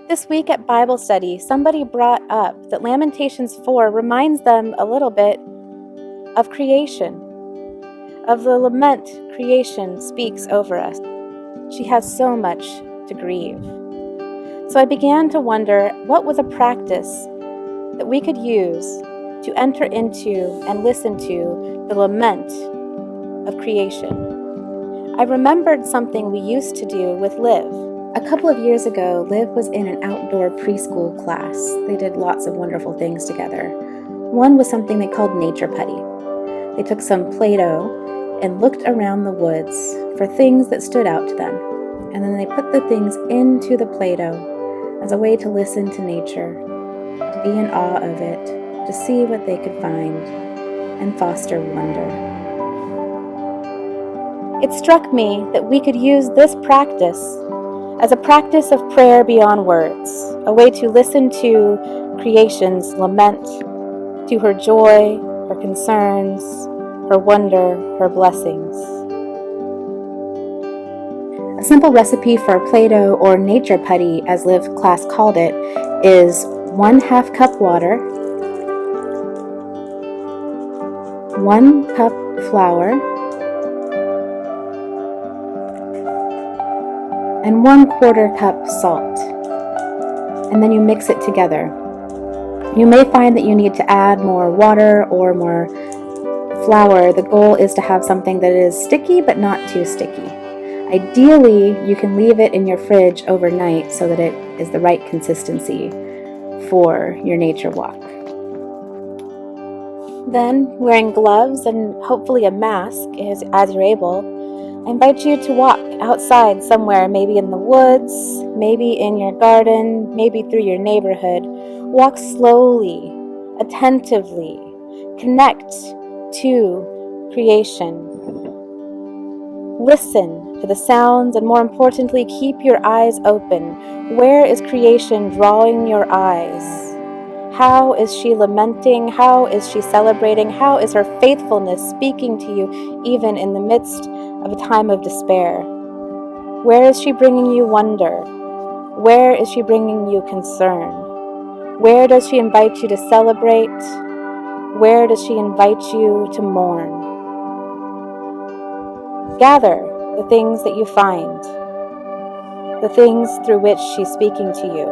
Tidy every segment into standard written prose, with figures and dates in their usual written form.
This week at Bible study, somebody brought up that Lamentations 4 reminds them a little bit of creation, of the lament creation speaks over us. She has so much to grieve. So I began to wonder, what was a practice that we could use to enter into and listen to the lament of creation? I remembered something we used to do with Liv. A couple of years ago, Liv was in an outdoor preschool class. They did lots of wonderful things together. One was something they called nature putty. They took some Play-Doh and looked around the woods for things that stood out to them. And then they put the things into the Play-Doh as a way to listen to nature, to be in awe of it, to see what they could find, and foster wonder. It struck me that we could use this practice as a practice of prayer beyond words, a way to listen to creation's lament, to her joy, her concerns, her wonder, her blessings. A simple recipe for Play-Doh or nature putty, as Liv class called it, is 1/2 cup water, 1 cup flour, and 1/4 cup salt. And then you mix it together. You may find that you need to add more water or more flour. The goal is to have something that is sticky but not too sticky. Ideally, you can leave it in your fridge overnight so that it is the right consistency for your nature walk. Then, wearing gloves and hopefully a mask as you're able, I invite you to walk outside somewhere, maybe in the woods, maybe in your garden, maybe through your neighborhood. Walk slowly, attentively, connect to creation. Listen to the sounds and, more importantly, keep your eyes open. Where is creation drawing your eyes? How is she lamenting? How is she celebrating? How is her faithfulness speaking to you even in the midst of a time of despair? Where is she bringing you wonder? Where is she bringing you concern? Where does she invite you to celebrate? Where does she invite you to mourn? Gather the things that you find, the things through which she's speaking to you.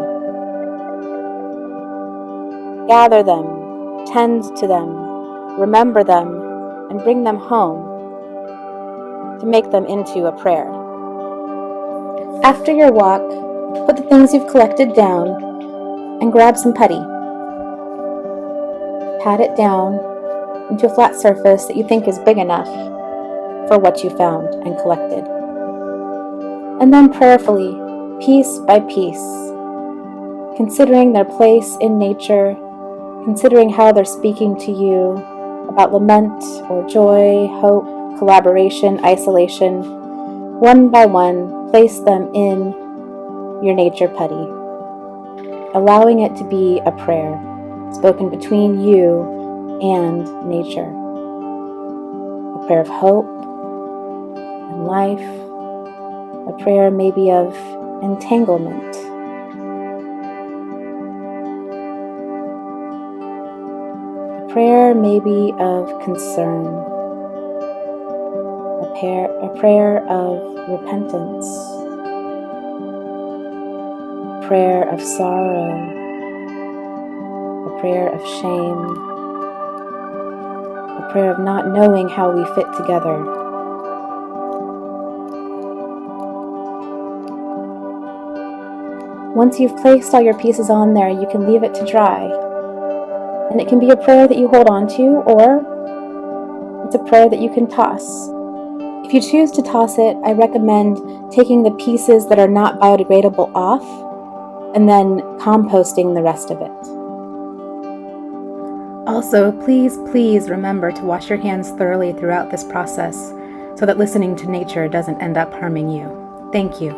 Gather them, tend to them, remember them, and bring them home to make them into a prayer. After your walk, put the things you've collected down and grab some putty. Pat it down into a flat surface that you think is big enough for what you found and collected. And then prayerfully, piece by piece, considering their place in nature, considering how they're speaking to you about lament or joy, hope, collaboration, isolation, one by one, place them in your nature putty, allowing it to be a prayer spoken between you and nature. A prayer of hope and life, a prayer maybe of entanglement. A prayer maybe of concern. A prayer of repentance. A prayer of sorrow. A prayer of shame. A prayer of not knowing how we fit together. Once you've placed all your pieces on there, you can leave it to dry. And it can be a prayer that you hold on to, or it's a prayer that you can toss. If you choose to toss it, I recommend taking the pieces that are not biodegradable off and then composting the rest of it. Also, please remember to wash your hands thoroughly throughout this process so that listening to nature doesn't end up harming you. Thank you.